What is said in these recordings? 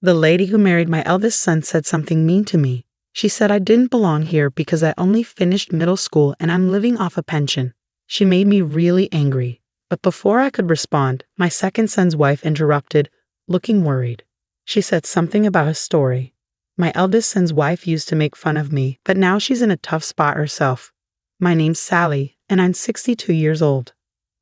The lady who married my eldest son said something mean to me. She said I didn't belong here because I only finished middle school and I'm living off a pension. She made me really angry. But before I could respond, my second son's wife interrupted, looking worried. She said something about a story. My eldest son's wife used to make fun of me, but now she's in a tough spot herself. My name's Sally, and I'm 62 years old.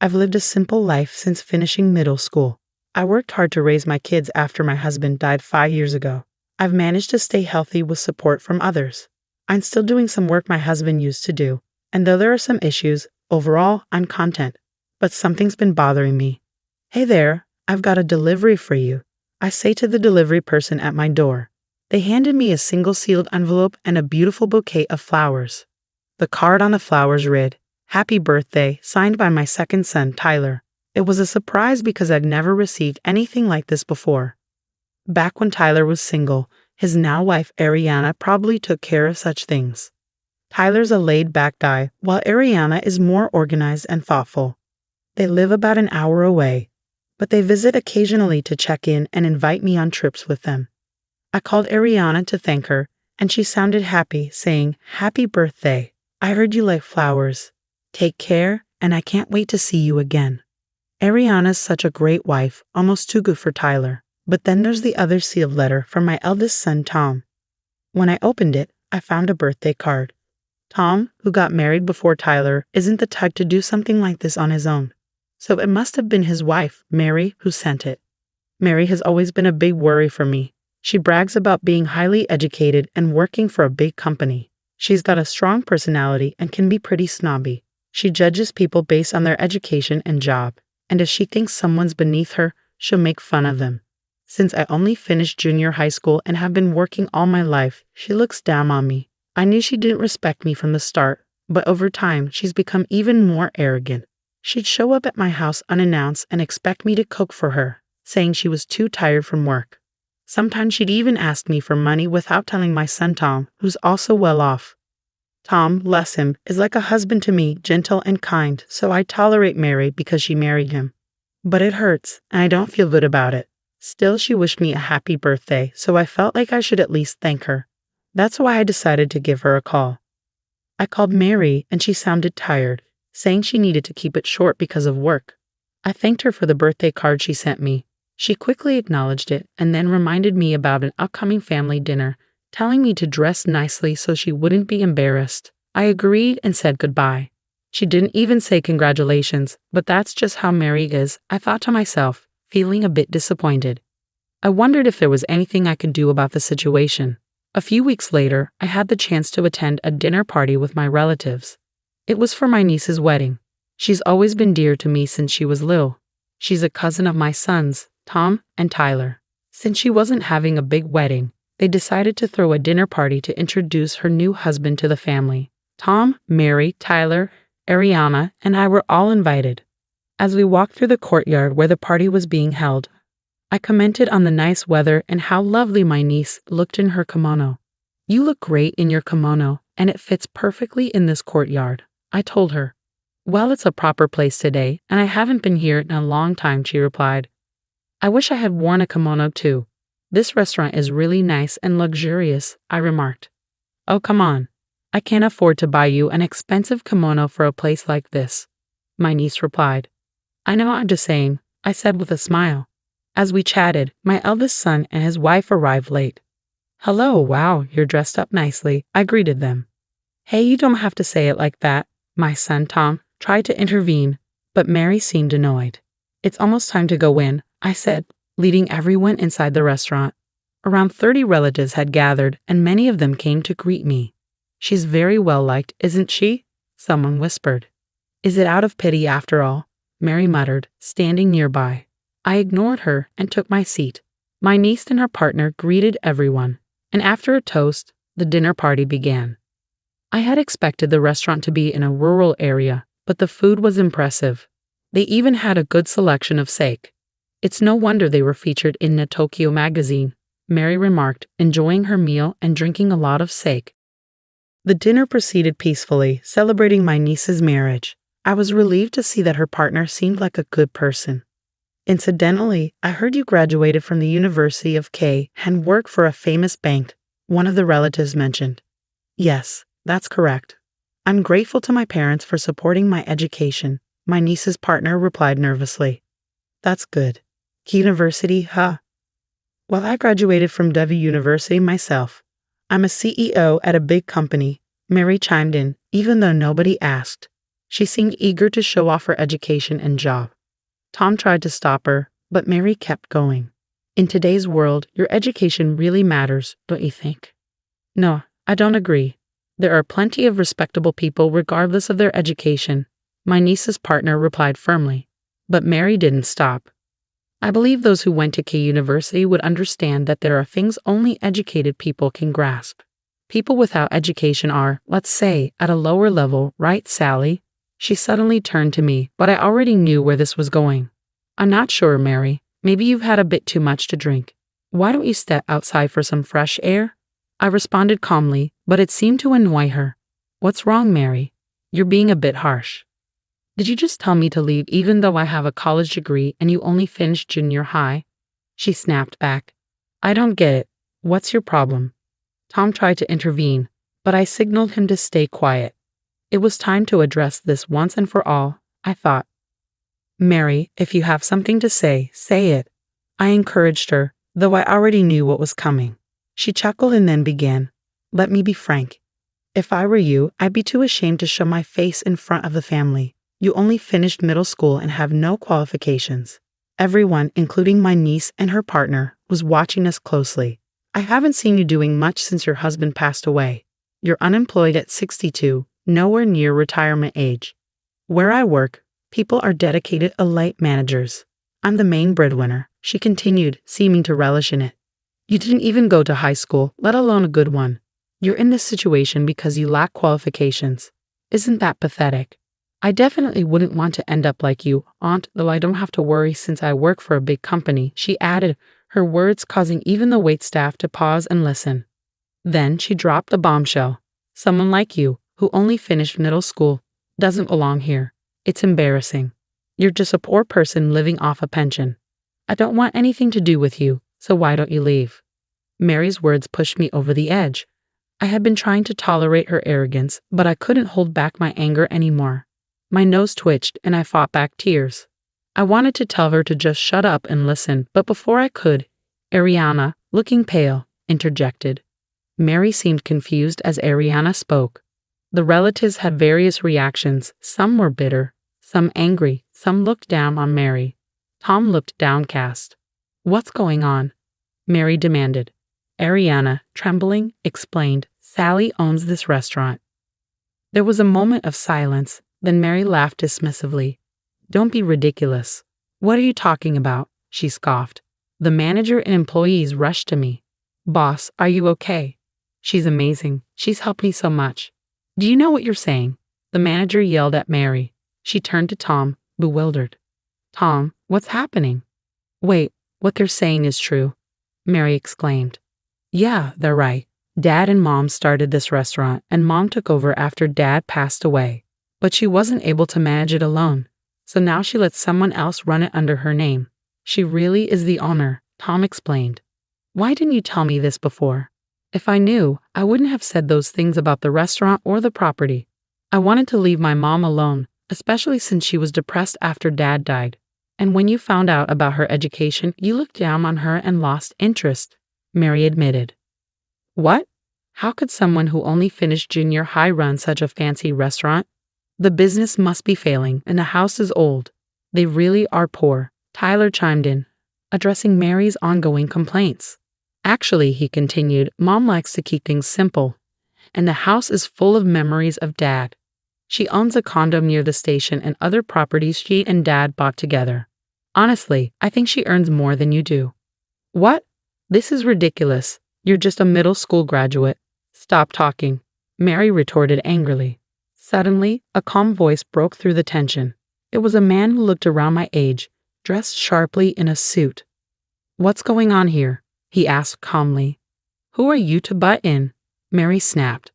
I've lived a simple life since finishing middle school. I worked hard to raise my kids after my husband died 5 years ago. I've managed to stay healthy with support from others. I'm still doing some work my husband used to do, and though there are some issues, overall, I'm content. But something's been bothering me. Hey there, I've got a delivery for you, I say to the delivery person at my door. They handed me a single-sealed envelope and a beautiful bouquet of flowers. The card on the flowers read, "Happy birthday," signed by my second son, Tyler. It was a surprise because I'd never received anything like this before. Back when Tyler was single, his now wife Ariana probably took care of such things. Tyler's a laid-back guy, while Ariana is more organized and thoughtful. They live about an hour away, but they visit occasionally to check in and invite me on trips with them. I called Ariana to thank her, and she sounded happy, saying, "Happy birthday. I heard you like flowers. Take care, and I can't wait to see you again." Ariana's such a great wife, almost too good for Tyler. But then there's the other sealed letter from my eldest son, Tom. When I opened it, I found a birthday card. Tom, who got married before Tyler, isn't the type to do something like this on his own. So it must have been his wife, Mary, who sent it. Mary has always been a big worry for me. She brags about being highly educated and working for a big company. She's got a strong personality and can be pretty snobby. She judges people based on their education and job, and if she thinks someone's beneath her, she'll make fun of them. Since I only finished junior high school and have been working all my life, she looks down on me. I knew she didn't respect me from the start, but over time, she's become even more arrogant. She'd show up at my house unannounced and expect me to cook for her, saying she was too tired from work. Sometimes she'd even ask me for money without telling my son Tom, who's also well off. Tom, bless him, is like a husband to me, gentle and kind, so I tolerate Mary because she married him. But it hurts, and I don't feel good about it. Still, she wished me a happy birthday, so I felt like I should at least thank her. That's why I decided to give her a call. I called Mary, and she sounded tired, saying she needed to keep it short because of work. I thanked her for the birthday card she sent me. She quickly acknowledged it and then reminded me about an upcoming family dinner, telling me to dress nicely so she wouldn't be embarrassed. I agreed and said goodbye. She didn't even say congratulations, but that's just how Mary is, I thought to myself, feeling a bit disappointed. I wondered if there was anything I could do about the situation. A few weeks later, I had the chance to attend a dinner party with my relatives. It was for my niece's wedding. She's always been dear to me since she was little. She's a cousin of my sons, Tom and Tyler. Since she wasn't having a big wedding, they decided to throw a dinner party to introduce her new husband to the family. Tom, Mary, Tyler, Ariana, and I were all invited. As we walked through the courtyard where the party was being held, I commented on the nice weather and how lovely my niece looked in her kimono. "You look great in your kimono, and it fits perfectly in this courtyard," I told her. "Well, it's a proper place today, and I haven't been here in a long time," she replied. "I wish I had worn a kimono too. This restaurant is really nice and luxurious," I remarked. "Oh, come on. I can't afford to buy you an expensive kimono for a place like this," my niece replied. "I know, I'm just saying," I said with a smile. As we chatted, my eldest son and his wife arrived late. "Hello, wow, you're dressed up nicely," I greeted them. "Hey, you don't have to say it like that," my son Tom tried to intervene, but Mary seemed annoyed. "It's almost time to go in," I said, leading everyone inside the restaurant. Around 30 relatives had gathered, and many of them came to greet me. "She's very well liked, isn't she?" someone whispered. "Is it out of pity after all?" Mary muttered, standing nearby. I ignored her and took my seat. My niece and her partner greeted everyone, and after a toast, the dinner party began. I had expected the restaurant to be in a rural area, but the food was impressive. They even had a good selection of sake. "It's no wonder they were featured in the Tokyo magazine," Mary remarked, enjoying her meal and drinking a lot of sake. The dinner proceeded peacefully, celebrating my niece's marriage. I was relieved to see that her partner seemed like a good person. Incidentally, I heard you graduated from the University of K and work for a famous bank, one of the relatives mentioned. Yes, that's correct. I'm grateful to my parents for supporting my education, my niece's partner replied nervously. That's good. Key University, huh? Well, I graduated from W University myself. I'm a CEO at a big company, Mary chimed in, even though nobody asked. She seemed eager to show off her education and job. Tom tried to stop her, but Mary kept going. In today's world, your education really matters, don't you think? No, I don't agree. There are plenty of respectable people regardless of their education, my niece's partner replied firmly. But Mary didn't stop. I believe those who went to K University would understand that there are things only educated people can grasp. People without education are, let's say, at a lower level, right, Sally? She suddenly turned to me, but I already knew where this was going. I'm not sure, Mary. Maybe you've had a bit too much to drink. Why don't you step outside for some fresh air? I responded calmly, but it seemed to annoy her. What's wrong, Mary? You're being a bit harsh. Did you just tell me to leave even though I have a college degree and you only finished junior high? She snapped back. I don't get it. What's your problem? Tom tried to intervene, but I signaled him to stay quiet. It was time to address this once and for all, I thought. Mary, if you have something to say it. I encouraged her, though I already knew what was coming. She chuckled and then began. Let me be frank. If I were you, I'd be too ashamed to show my face in front of the family. You only finished middle school and have no qualifications. Everyone, including my niece and her partner, was watching us closely. I haven't seen you doing much since your husband passed away. You're unemployed at 62, nowhere near retirement age. Where I work, people are dedicated elite managers. I'm the main breadwinner, she continued, seeming to relish in it. You didn't even go to high school, let alone a good one. You're in this situation because you lack qualifications. Isn't that pathetic? I definitely wouldn't want to end up like you, Aunt, though I don't have to worry since I work for a big company, she added, her words causing even the waitstaff to pause and listen. Then she dropped a bombshell. Someone like you, who only finished middle school, doesn't belong here. It's embarrassing. You're just a poor person living off a pension. I don't want anything to do with you, so why don't you leave? Mary's words pushed me over the edge. I had been trying to tolerate her arrogance, but I couldn't hold back my anger anymore. My nose twitched and I fought back tears. I wanted to tell her to just shut up and listen, but before I could, Ariana, looking pale, interjected. Mary seemed confused as Ariana spoke. The relatives had various reactions. Some were bitter, some angry, some looked down on Mary. Tom looked downcast. What's going on? Mary demanded. Ariana, trembling, explained, Sally owns this restaurant. There was a moment of silence. Then Mary laughed dismissively. Don't be ridiculous. What are you talking about? She scoffed. The manager and employees rushed to me. Boss, are you okay? She's amazing. She's helped me so much. Do you know what you're saying? The manager yelled at Mary. She turned to Tom, bewildered. Tom, what's happening? Wait, what they're saying is true, Mary exclaimed. Yeah, they're right. Dad and Mom started this restaurant, and Mom took over after Dad passed away. But she wasn't able to manage it alone, so now she lets someone else run it under her name. She really is the owner, Tom explained. Why didn't you tell me this before? If I knew, I wouldn't have said those things about the restaurant or the property. I wanted to leave my mom alone, especially since she was depressed after Dad died. And when you found out about her education, you looked down on her and lost interest, Mary admitted. What? How could someone who only finished junior high run such a fancy restaurant? The business must be failing, and the house is old. They really are poor, Tyler chimed in, addressing Mary's ongoing complaints. Actually, he continued, Mom likes to keep things simple, and the house is full of memories of Dad. She owns a condo near the station and other properties she and Dad bought together. Honestly, I think she earns more than you do. What? This is ridiculous. You're just a middle school graduate. Stop talking, Mary retorted angrily. Suddenly, a calm voice broke through the tension. It was a man who looked around my age, dressed sharply in a suit. What's going on here? He asked calmly. Who are you to butt in? Mary snapped.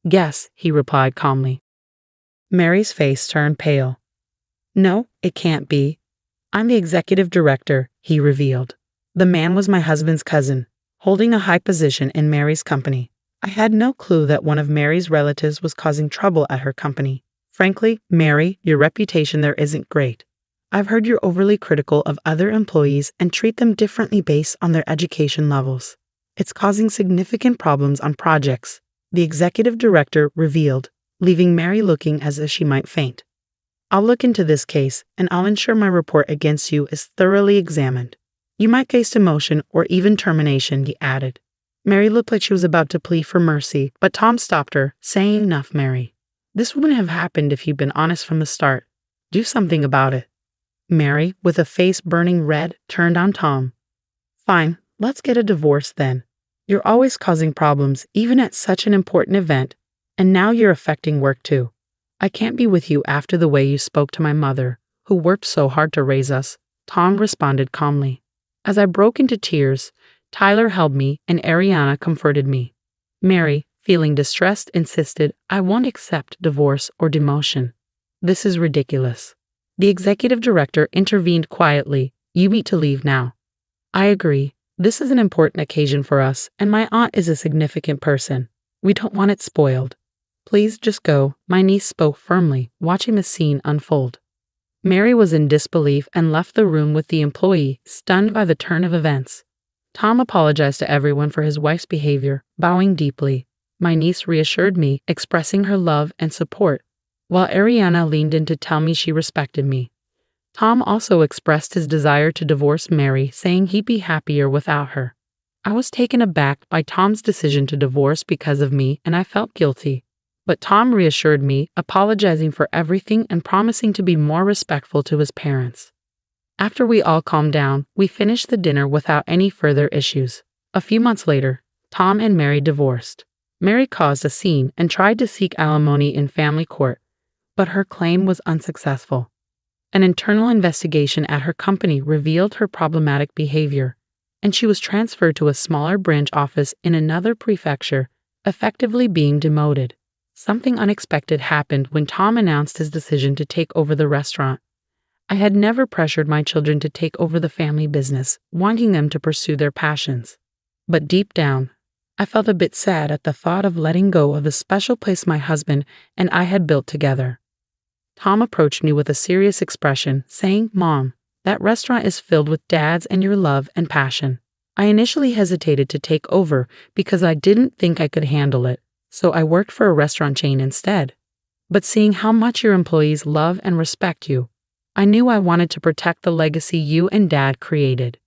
Guess, he replied calmly. Mary's face turned pale. No, it can't be. I'm the executive director, he revealed. The man was my husband's cousin, holding a high position in Mary's company. I had no clue that one of Mary's relatives was causing trouble at her company. Frankly, Mary, your reputation there isn't great. I've heard you're overly critical of other employees and treat them differently based on their education levels. It's causing significant problems on projects, the executive director revealed, leaving Mary looking as if she might faint. I'll look into this case, and I'll ensure my report against you is thoroughly examined. You might face demotion or even termination, he added. Mary looked like she was about to plead for mercy, but Tom stopped her, saying, Enough, Mary. This wouldn't have happened if you'd been honest from the start. Do something about it. Mary, with a face burning red, turned on Tom. Fine, let's get a divorce then. You're always causing problems, even at such an important event, and now you're affecting work too. I can't be with you after the way you spoke to my mother, who worked so hard to raise us, Tom responded calmly. As I broke into tears, Tyler held me and Ariana comforted me. Mary, feeling distressed, insisted, I won't accept divorce or demotion. This is ridiculous. The executive director intervened quietly. You need to leave now. I agree. This is an important occasion for us, and my aunt is a significant person. We don't want it spoiled. Please just go, my niece spoke firmly, watching the scene unfold. Mary was in disbelief and left the room with the employee, stunned by the turn of events. Tom apologized to everyone for his wife's behavior, bowing deeply. My niece reassured me, expressing her love and support, while Ariana leaned in to tell me she respected me. Tom also expressed his desire to divorce Mary, saying he'd be happier without her. I was taken aback by Tom's decision to divorce because of me, and I felt guilty. But Tom reassured me, apologizing for everything and promising to be more respectful to his parents. After we all calmed down, we finished the dinner without any further issues. A few months later, Tom and Mary divorced. Mary caused a scene and tried to seek alimony in family court, but her claim was unsuccessful. An internal investigation at her company revealed her problematic behavior, and she was transferred to a smaller branch office in another prefecture, effectively being demoted. Something unexpected happened when Tom announced his decision to take over the restaurant. I had never pressured my children to take over the family business, wanting them to pursue their passions. But deep down, I felt a bit sad at the thought of letting go of the special place my husband and I had built together. Tom approached me with a serious expression, saying, Mom, that restaurant is filled with dads and your love and passion. I initially hesitated to take over because I didn't think I could handle it, so I worked for a restaurant chain instead. But seeing how much your employees love and respect you, I knew I wanted to protect the legacy you and Dad created.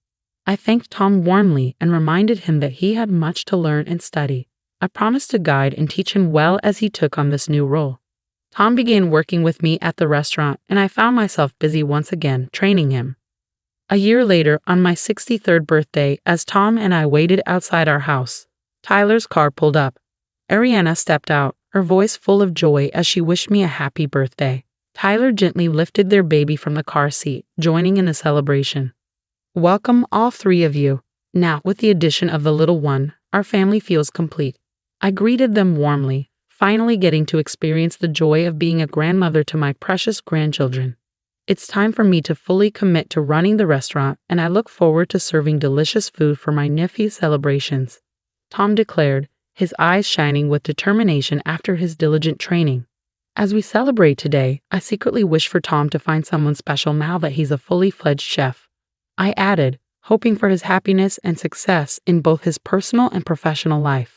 I thanked Tom warmly and reminded him that he had much to learn and study. I promised to guide and teach him well as he took on this new role. Tom began working with me at the restaurant, and I found myself busy once again, training him. A year later, on my 63rd birthday, as Tom and I waited outside our house, Tyler's car pulled up. Ariana stepped out, her voice full of joy as she wished me a happy birthday. Tyler gently lifted their baby from the car seat, joining in the celebration. Welcome, all three of you. Now, with the addition of the little one, our family feels complete. I greeted them warmly, finally getting to experience the joy of being a grandmother to my precious grandchildren. It's time for me to fully commit to running the restaurant, and I look forward to serving delicious food for my nephew's celebrations, Tom declared, his eyes shining with determination after his diligent training. As we celebrate today, I secretly wish for Tom to find someone special now that he's a fully fledged chef. I added, hoping for his happiness and success in both his personal and professional life.